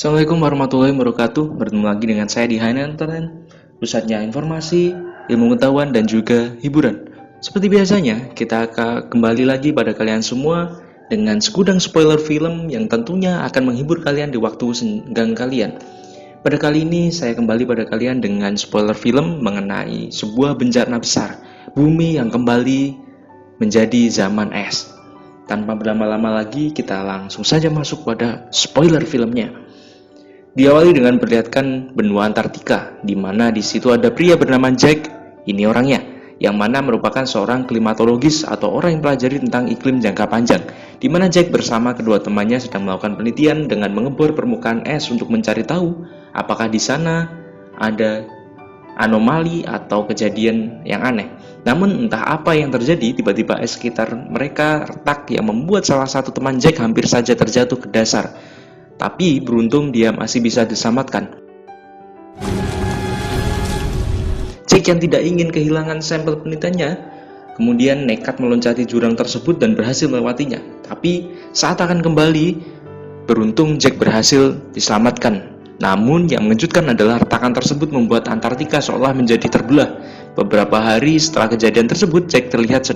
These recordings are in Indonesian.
Assalamualaikum warahmatullahi wabarakatuh. Bertemu lagi dengan saya di Hana Internet, pusatnya informasi, ilmu pengetahuan, dan juga hiburan. Seperti biasanya, kita akan kembali lagi pada kalian semua dengan segudang spoiler film yang tentunya akan menghibur kalian di waktu senggang kalian. Pada kali ini, saya kembali pada kalian dengan spoiler film mengenai sebuah bencana besar, bumi yang kembali menjadi zaman es. Tanpa berlama-lama lagi, kita langsung saja masuk pada spoiler filmnya. Diawali dengan memperlihatkan benua Antartika, di mana di situ ada pria bernama Jack, ini orangnya, yang mana merupakan seorang klimatologis atau orang yang pelajari tentang iklim jangka panjang, di mana Jack bersama kedua temannya sedang melakukan penelitian dengan mengebor permukaan es untuk mencari tahu apakah di sana ada anomali atau kejadian yang aneh. Namun entah apa yang terjadi, tiba-tiba es sekitar mereka retak yang membuat salah satu teman Jack hampir saja terjatuh ke dasar. Tapi beruntung dia masih bisa diselamatkan. Jack yang tidak ingin kehilangan sampel penelitiannya kemudian nekat meloncati jurang tersebut dan berhasil melewatinya. Tapi saat akan kembali, beruntung Jack berhasil diselamatkan. Namun yang mengejutkan adalah retakan tersebut membuat Antartika seolah menjadi terbelah. Beberapa hari setelah kejadian tersebut, Jack terlihat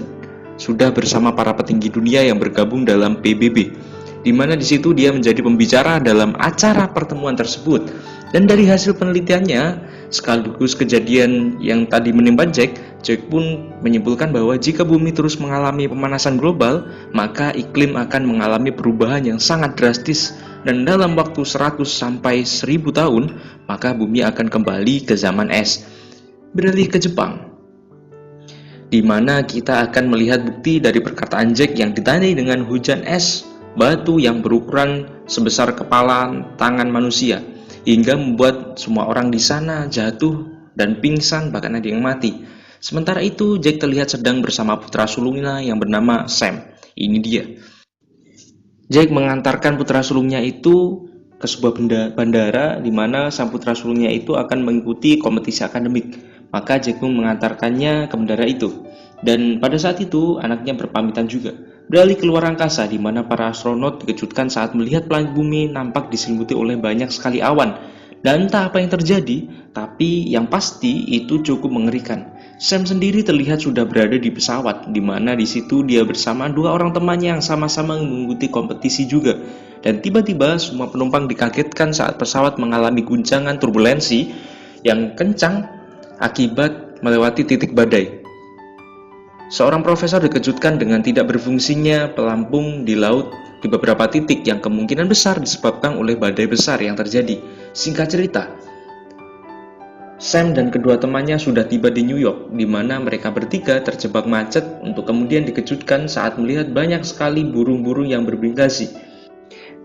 sudah bersama para petinggi dunia yang bergabung dalam PBB, di mana di situ dia menjadi pembicara dalam acara pertemuan tersebut. Dan dari hasil penelitiannya, sekaligus kejadian yang tadi menimpa Jack pun menyimpulkan bahwa jika bumi terus mengalami pemanasan global, maka iklim akan mengalami perubahan yang sangat drastis, dan dalam waktu 100 sampai 1000 tahun, maka bumi akan kembali ke zaman es. Beralih ke Jepang, di mana kita akan melihat bukti dari perkataan Jack yang ditandai dengan hujan es batu yang berukuran sebesar kepala tangan manusia, hingga membuat semua orang di sana jatuh dan pingsan, bahkan ada yang mati. Sementara itu, Jack terlihat sedang bersama putra sulungnya yang bernama Sam. Ini dia. Jack mengantarkan putra sulungnya itu ke sebuah bandara, di mana sang putra sulungnya itu akan mengikuti kompetisi akademik. Maka Jack pun mengantarkannya ke bandara itu. Dan pada saat itu, anaknya berpamitan juga. Beralih keluar angkasa, di mana para astronot dikejutkan saat melihat planet bumi nampak diselimuti oleh banyak sekali awan. Dan entah apa yang terjadi, tapi yang pasti itu cukup mengerikan. Sam sendiri terlihat sudah berada di pesawat, di mana di situ dia bersama dua orang temannya yang sama-sama mengikuti kompetisi juga. Dan tiba-tiba semua penumpang dikagetkan saat pesawat mengalami guncangan turbulensi yang kencang akibat melewati titik badai. Seorang profesor dikejutkan dengan tidak berfungsinya pelampung di laut di beberapa titik yang kemungkinan besar disebabkan oleh badai besar yang terjadi. Singkat cerita, Sam dan kedua temannya sudah tiba di New York, di mana mereka bertiga terjebak macet untuk kemudian dikejutkan saat melihat banyak sekali burung-burung yang bermigrasi.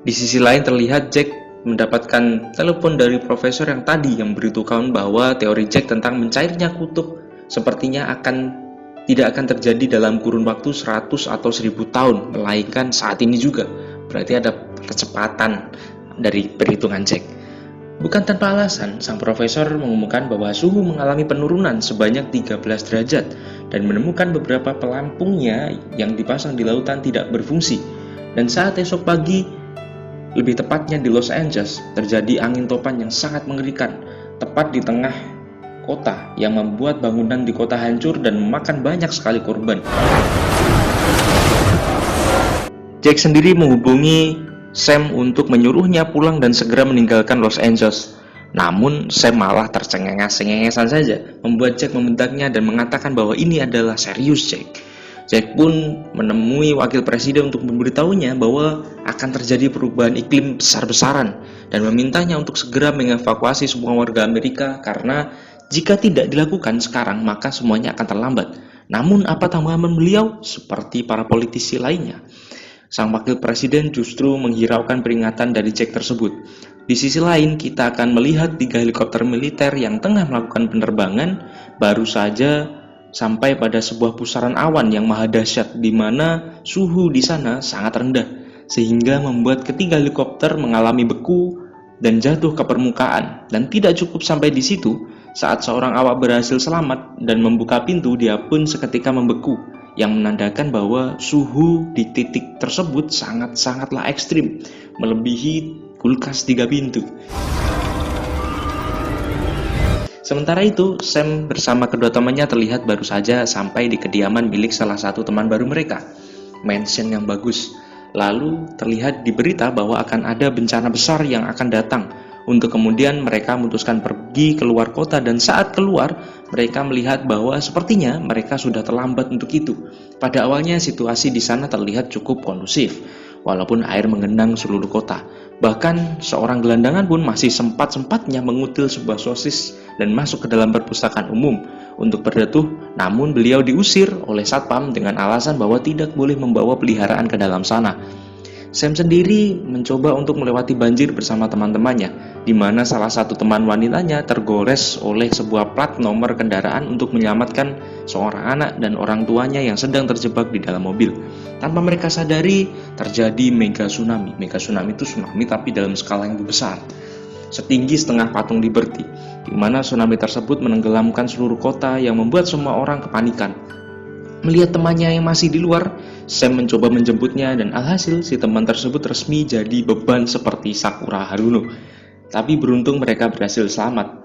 Di sisi lain terlihat Jack mendapatkan telepon dari profesor yang tadi yang memberitahukan bahwa teori Jack tentang mencairnya kutub sepertinya tidak akan terjadi dalam kurun waktu 100 atau 1000 tahun, melainkan saat ini juga. Berarti ada kecepatan dari perhitungan Jack. Bukan tanpa alasan, sang profesor mengumumkan bahwa suhu mengalami penurunan sebanyak 13 derajat dan menemukan beberapa pelampungnya yang dipasang di lautan tidak berfungsi. Dan saat esok pagi, lebih tepatnya di Los Angeles, terjadi angin topan yang sangat mengerikan, tepat di tengah kota, yang membuat bangunan di kota hancur dan memakan banyak sekali korban. Jack sendiri menghubungi Sam untuk menyuruhnya pulang dan segera meninggalkan Los Angeles. Namun Sam malah tercengenges-cengengesan saja, membuat Jack membentaknya dan mengatakan bahwa ini adalah serius Jack. Jack pun menemui wakil presiden untuk memberitahunya bahwa akan terjadi perubahan iklim besar-besaran dan memintanya untuk segera mengevakuasi semua warga Amerika, karena jika tidak dilakukan sekarang, maka semuanya akan terlambat. Namun apa tanggapan beliau? Seperti para politisi lainnya, sang wakil presiden justru menghiraukan peringatan dari Jack tersebut. Di sisi lain, kita akan melihat 3 helikopter militer yang tengah melakukan penerbangan baru saja sampai pada sebuah pusaran awan yang maha dahsyat, di mana suhu di sana sangat rendah, sehingga membuat ketiga helikopter mengalami beku dan jatuh ke permukaan. Dan tidak cukup sampai di situ, saat seorang awak berhasil selamat dan membuka pintu, dia pun seketika membeku, yang menandakan bahwa suhu di titik tersebut sangat-sangatlah ekstrim, melebihi kulkas 3 pintu. Sementara itu, Sam bersama kedua temannya terlihat baru saja sampai di kediaman milik salah satu teman baru mereka, mansion yang bagus. Lalu terlihat di berita bahwa akan ada bencana besar yang akan datang. Untuk kemudian mereka memutuskan pergi keluar kota, dan saat keluar mereka melihat bahwa sepertinya mereka sudah terlambat untuk itu. Pada awalnya situasi di sana terlihat cukup kondusif, walaupun air menggenang seluruh kota. Bahkan seorang gelandangan pun masih sempat-sempatnya mengutil sebuah sosis dan masuk ke dalam perpustakaan umum untuk berdatuh, namun beliau diusir oleh satpam dengan alasan bahwa tidak boleh membawa peliharaan ke dalam sana. Sam sendiri mencoba untuk melewati banjir bersama teman-temannya, di mana salah satu teman wanitanya tergores oleh sebuah plat nomor kendaraan untuk menyelamatkan seorang anak dan orang tuanya yang sedang terjebak di dalam mobil. Tanpa mereka sadari, terjadi mega tsunami. Mega tsunami itu tsunami tapi dalam skala yang lebih besar, setinggi setengah patung Liberty, di mana tsunami tersebut menenggelamkan seluruh kota yang membuat semua orang kepanikan. Melihat temannya yang masih di luar, Sam mencoba menjemputnya dan alhasil si teman tersebut resmi jadi beban seperti Sakura Haruno. Tapi beruntung mereka berhasil selamat.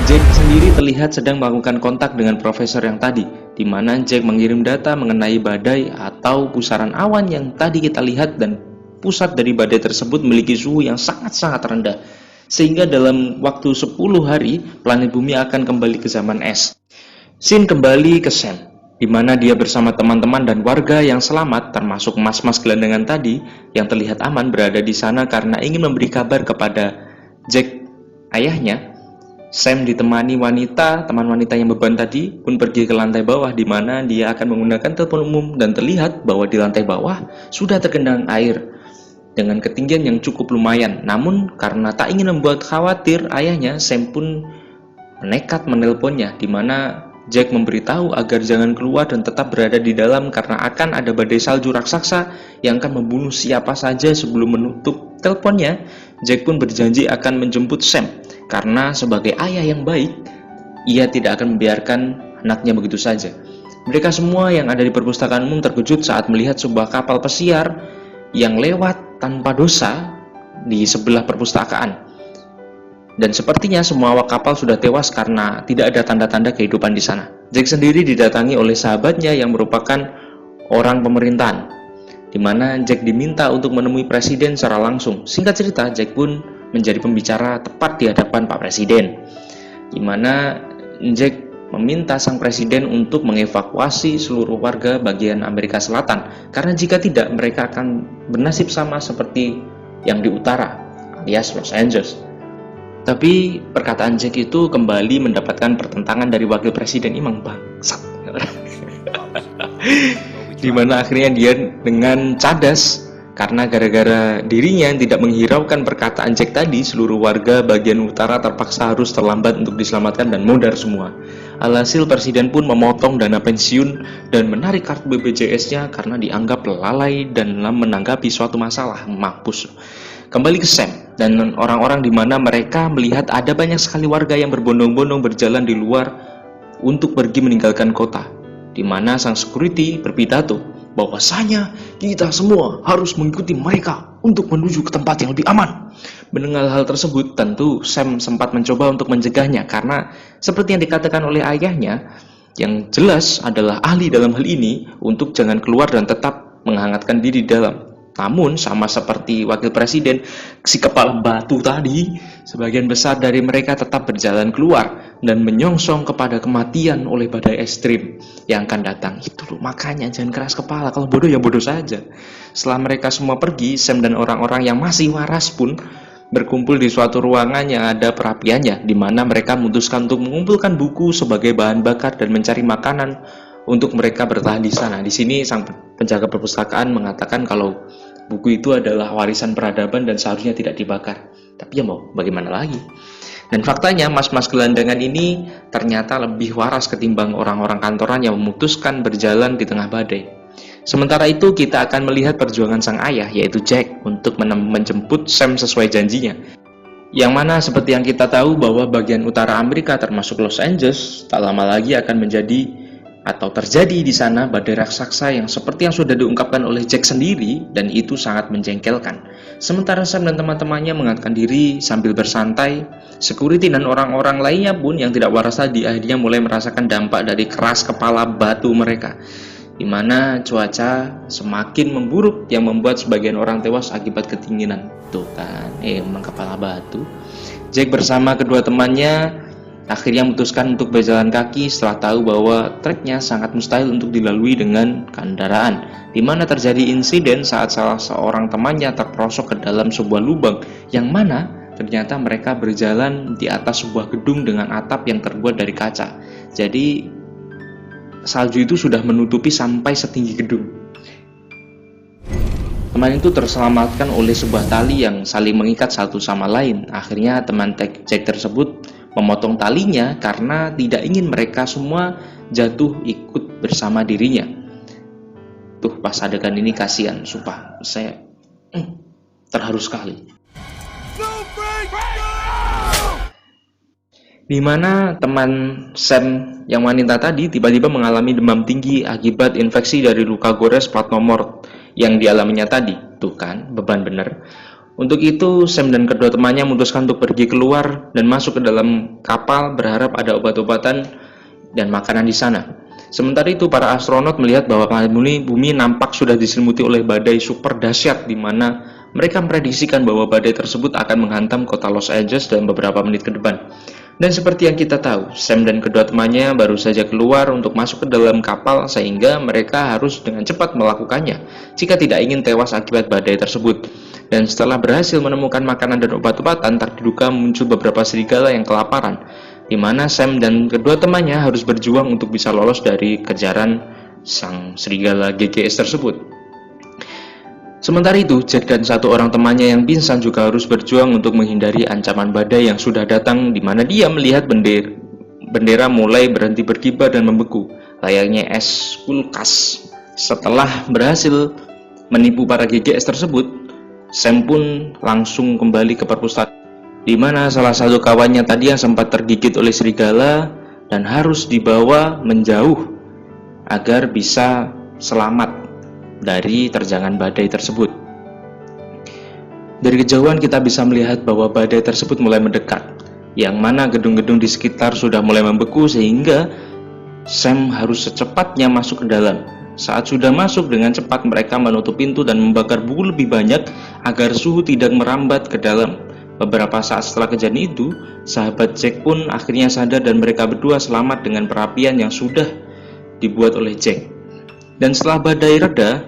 Jack sendiri terlihat sedang melakukan kontak dengan profesor yang tadi, di mana Jack mengirim data mengenai badai atau pusaran awan yang tadi kita lihat, dan pusat dari badai tersebut memiliki suhu yang sangat-sangat rendah, sehingga dalam waktu 10 hari planet bumi akan kembali ke zaman es. Scene kembali ke Sam, di mana dia bersama teman-teman dan warga yang selamat, termasuk mas-mas gelandangan tadi yang terlihat aman berada di sana karena ingin memberi kabar kepada Jack, ayahnya. Sam ditemani teman wanita yang beban tadi pun pergi ke lantai bawah, di mana dia akan menggunakan telepon umum, dan terlihat bahwa di lantai bawah sudah tergenang air dengan ketinggian yang cukup lumayan. Namun karena tak ingin membuat khawatir ayahnya, Sam pun nekat menelponnya, di mana Jack memberitahu agar jangan keluar dan tetap berada di dalam karena akan ada badai salju raksasa yang akan membunuh siapa saja. Sebelum menutup teleponnya, Jack pun berjanji akan menjemput Sam karena sebagai ayah yang baik, ia tidak akan membiarkan anaknya begitu saja. Mereka semua yang ada di perpustakaan umum terkejut saat melihat sebuah kapal pesiar yang lewat tanpa dosa di sebelah perpustakaan. Dan sepertinya semua awak kapal sudah tewas karena tidak ada tanda-tanda kehidupan di sana. Jack sendiri didatangi oleh sahabatnya yang merupakan orang pemerintahan, di mana Jack diminta untuk menemui presiden secara langsung. Singkat cerita, Jack pun menjadi pembicara tepat di hadapan Pak Presiden, di mana Jack meminta sang presiden untuk mengevakuasi seluruh warga bagian Amerika Selatan, karena jika tidak mereka akan bernasib sama seperti yang di utara, alias Los Angeles. Tapi perkataan Jack itu kembali mendapatkan pertentangan dari wakil presiden Imang bangsat. Di mana akhirnya dia dengan cadas, karena gara-gara dirinya yang tidak menghiraukan perkataan Jack tadi, seluruh warga bagian utara terpaksa harus terlambat untuk diselamatkan dan modar semua. Alhasil presiden pun memotong dana pensiun dan menarik kartu BPJS-nya karena dianggap lalai dalam menanggapi suatu masalah. Mampus. Kembali ke Sam dan orang-orang, di mana mereka melihat ada banyak sekali warga yang berbondong-bondong berjalan di luar untuk pergi meninggalkan kota, di mana sang security berpidato bahwasanya kita semua harus mengikuti mereka untuk menuju ke tempat yang lebih aman. Mendengar hal tersebut, tentu Sam sempat mencoba untuk mencegahnya karena seperti yang dikatakan oleh ayahnya, yang jelas adalah ahli dalam hal ini, untuk jangan keluar dan tetap menghangatkan diri di dalam. Namun sama seperti wakil presiden, si kepala batu tadi, sebagian besar dari mereka tetap berjalan keluar dan menyongsong kepada kematian oleh badai ekstrim yang akan datang. Itu loh, makanya jangan keras kepala, kalau bodoh ya bodoh saja. Setelah mereka semua pergi, Sam dan orang-orang yang masih waras pun berkumpul di suatu ruangan yang ada perapiannya, di mana mereka memutuskan untuk mengumpulkan buku sebagai bahan bakar dan mencari makanan untuk mereka bertahan di sana. Di sini sang penjaga perpustakaan mengatakan kalau buku itu adalah warisan peradaban dan seharusnya tidak dibakar. Tapi ya mau bagaimana lagi? Dan faktanya mas-mas gelandangan ini ternyata lebih waras ketimbang orang-orang kantoran yang memutuskan berjalan di tengah badai. Sementara itu kita akan melihat perjuangan sang ayah, yaitu Jack, untuk menjemput Sam sesuai janjinya. Yang mana seperti yang kita tahu bahwa bagian utara Amerika termasuk Los Angeles tak lama lagi akan menjadi atau terjadi di sana badai raksasa yang seperti yang sudah diungkapkan oleh Jack sendiri, dan itu sangat menjengkelkan. Sementara Sam dan teman-temannya mengangkat diri sambil bersantai, security dan orang-orang lainnya pun yang tidak waras tadi akhirnya mulai merasakan dampak dari keras kepala batu mereka, di mana cuaca semakin memburuk yang membuat sebagian orang tewas akibat ketinginan. Tuh kan, emang kepala batu. Jack bersama kedua temannya akhirnya memutuskan untuk berjalan kaki setelah tahu bahwa treknya sangat mustahil untuk dilalui dengan kendaraan, di mana terjadi insiden saat salah seorang temannya terperosok ke dalam sebuah lubang, yang mana ternyata mereka berjalan di atas sebuah gedung dengan atap yang terbuat dari kaca. Jadi salju itu sudah menutupi sampai setinggi gedung. Teman itu terselamatkan oleh sebuah tali yang saling mengikat satu sama lain. Akhirnya teman Jack tersebut memotong talinya karena tidak ingin mereka semua jatuh ikut bersama dirinya. Tuh pas adegan ini kasihan, sumpah saya terharu sekali. Di mana teman Sam yang wanita tadi tiba-tiba mengalami demam tinggi akibat infeksi dari luka gores plat nomor yang dialaminya tadi. Tuh kan, beban bener. Untuk itu, Sam dan kedua temannya memutuskan untuk pergi keluar dan masuk ke dalam kapal berharap ada obat-obatan dan makanan di sana. Sementara itu, para astronot melihat bahwa planet bumi nampak sudah diselimuti oleh badai super dahsyat, di mana mereka memprediksikan bahwa badai tersebut akan menghantam kota Los Angeles dalam beberapa menit ke depan. Dan seperti yang kita tahu, Sam dan kedua temannya baru saja keluar untuk masuk ke dalam kapal sehingga mereka harus dengan cepat melakukannya jika tidak ingin tewas akibat badai tersebut. Dan setelah berhasil menemukan makanan dan obat-obatan, tak diduga muncul beberapa serigala yang kelaparan, di mana Sam dan kedua temannya harus berjuang untuk bisa lolos dari kejaran sang serigala GGS tersebut. Sementara itu, Jack dan satu orang temannya yang pingsan juga harus berjuang untuk menghindari ancaman badai yang sudah datang, di mana dia melihat bendera mulai berhenti berkibar dan membeku, layaknya es kulkas. Setelah berhasil menipu para GGS tersebut, Sam pun langsung kembali ke perpustakaan, di mana salah satu kawannya tadi yang sempat tergigit oleh serigala dan harus dibawa menjauh agar bisa selamat dari terjangan badai tersebut. Dari kejauhan kita bisa melihat bahwa badai tersebut mulai mendekat, yang mana gedung-gedung di sekitar sudah mulai membeku sehingga Sam harus secepatnya masuk ke dalam. Saat sudah masuk, dengan cepat mereka menutup pintu dan membakar buku lebih banyak agar suhu tidak merambat ke dalam. Beberapa saat setelah kejadian itu, sahabat Jack pun akhirnya sadar dan mereka berdua selamat dengan perapian yang sudah dibuat oleh Jack. Dan setelah badai reda,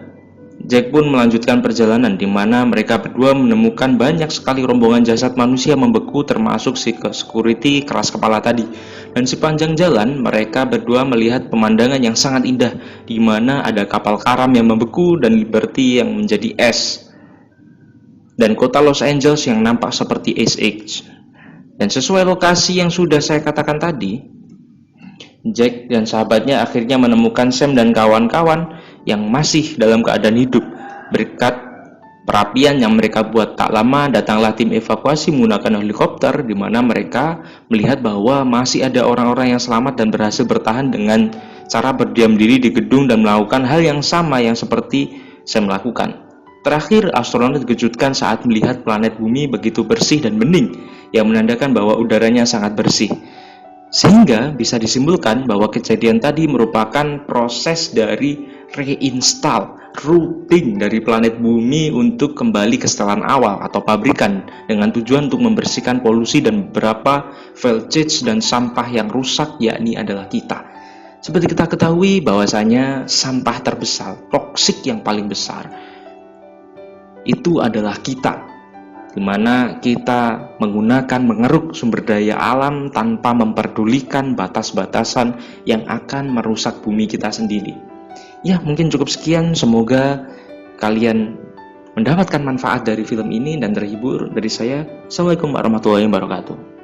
Jack pun melanjutkan perjalanan, di mana mereka berdua menemukan banyak sekali rombongan jasad manusia membeku, termasuk si security keras kepala tadi. Dan sepanjang jalan mereka berdua melihat pemandangan yang sangat indah, di mana ada kapal karam yang membeku dan Liberty yang menjadi es, dan kota Los Angeles yang nampak seperti Ice Age. Dan sesuai lokasi yang sudah saya katakan tadi, Jack dan sahabatnya akhirnya menemukan Sam dan kawan-kawan yang masih dalam keadaan hidup. Berkat perapian yang mereka buat tak lama, datanglah tim evakuasi menggunakan helikopter, di mana mereka melihat bahwa masih ada orang-orang yang selamat dan berhasil bertahan dengan cara berdiam diri di gedung dan melakukan hal yang sama yang seperti Sam lakukan. Terakhir, astronot dikejutkan saat melihat planet bumi begitu bersih dan bening, yang menandakan bahwa udaranya sangat bersih. Sehingga bisa disimpulkan bahwa kejadian tadi merupakan proses dari reinstall routing dari planet bumi untuk kembali ke setelan awal atau pabrikan, dengan tujuan untuk membersihkan polusi dan beberapa voltage dan sampah yang rusak, yakni adalah kita. Seperti kita ketahui bahwasanya sampah terbesar, toksik yang paling besar, itu adalah kita, di mana kita mengeruk sumber daya alam tanpa memperdulikan batas-batasan yang akan merusak bumi kita sendiri. Ya, mungkin cukup sekian. Semoga kalian mendapatkan manfaat dari film ini dan terhibur. Dari saya, Assalamualaikum warahmatullahi wabarakatuh.